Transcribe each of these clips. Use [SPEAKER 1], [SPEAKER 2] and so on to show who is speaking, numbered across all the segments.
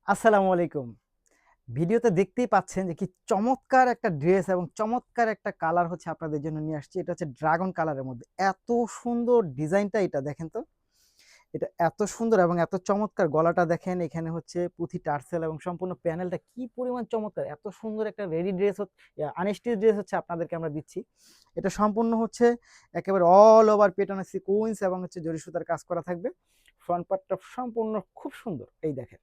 [SPEAKER 1] আসসালামু আলাইকুম। ভিডিওতে দেখতেই পাচ্ছেন যে কি চমৎকার একটা ড্রেস এবং চমৎকার একটা কালার হচ্ছে আপনাদের জন্য নিয়ে আসছি। এটা হচ্ছে ড্রাগন কালারের মধ্যে। এত সুন্দর ডিজাইনটা এটা দেখেন তো। এটা এত সুন্দর এবং এত চমৎকার গলাটা দেখেন। এখানে হচ্ছে পুঁথি টার্সেল এবং সম্পূর্ণ প্যানেলটা কি পরিমাণ চমৎকার। এত সুন্দর একটা রেডি ড্রেস আনস্টিচ ড্রেস হচ্ছে আপনাদেরকে আমরা দিচ্ছি। এটা সম্পূর্ণ হচ্ছে একেবারে অল ওভার পেটানো সিকোয়েন্স এবং হচ্ছে জরি সুতার কাজ করা থাকবে। ফ্রন্ট পার্টটা সম্পূর্ণ খুব সুন্দর। এই দেখেন।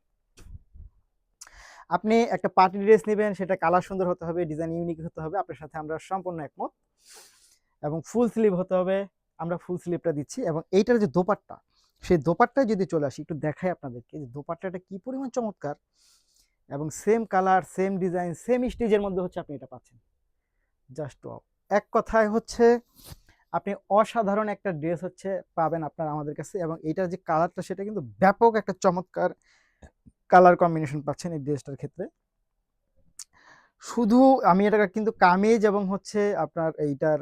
[SPEAKER 1] আপনি একটা পার্টি ড্রেস নিবেন, সেটা কালার সুন্দর হতে হবে, ডিজাইন ইউনিক হতে হবে। আপনার সাথে আমরা সম্পূর্ণ একমত। এবং ফুল স্লিভ হতে হবে। আমরা ফুল স্লিভটা দিচ্ছি এবং এইটার যে দোপাট্টা, সেই দোপাট্টায় যদি চলে আসি, একটু দেখাই আপনাদেরকে যে দোপাট্টাটা কি পরিমাণ চমৎকার এবং same colour, same design, same স্টিচের মধ্যে হচ্ছে আপনি এটা পাচ্ছেন। Just wow! এক কথায় হচ্ছে আপনি অসাধারণ একটা ড্রেস হচ্ছে পাবেন আপনার আমাদের কাছে এবং এইটার যে কালারটা সেটা কিন্তু ব্যাপক একটা চমৎকার কালার কম্বিনেশন পাচ্ছেন এই ড্রেসটার ক্ষেত্রে। শুধু আমি এটা কিন্তু কামিজ এবং হচ্ছে আপনার এইটার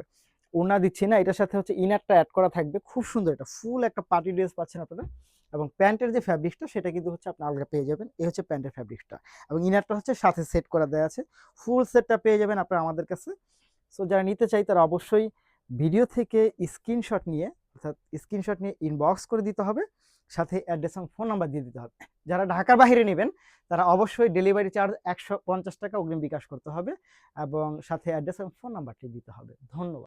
[SPEAKER 1] ওড়না দিচ্ছি না, এটার সাথে হচ্ছে ইনারটা অ্যাড করা থাকবে। খুব সুন্দর, এটা ফুল একটা পার্টি ড্রেস পাচ্ছেন আপনারা। এবং প্যান্টের যে ফ্যাব্রিক্সটা সেটা কিন্তু হচ্ছে আপনি আলগা পেয়ে যাবেন। এই হচ্ছে প্যান্টের ফ্যাব্রিক্সটা এবং ইনারটা হচ্ছে সাথে সেট করা দেওয়া আছে। ফুল সেটটা পেয়ে যাবেন আপনারা আমাদের কাছে। সো যারা নিতে চাই তারা অবশ্যই ভিডিও থেকে স্ক্রিনশট নিয়ে, অর্থাৎ স্ক্রিনশট নিয়ে ইনবক্স করে দিতে হবে, সাথে অ্যাড্রেস এবং ফোন নাম্বার দিয়ে দিতে হবে। যারা ঢাকার বাইরে নেবেন তারা অবশ্যই ডেলিভারি চার্জ ১৫০ টাকা অগ্রিম বিকাশ করতে হবে এবং সাথে অ্যাড্রেস এবং ফোন নাম্বারটি দিতে হবে। ধন্যবাদ।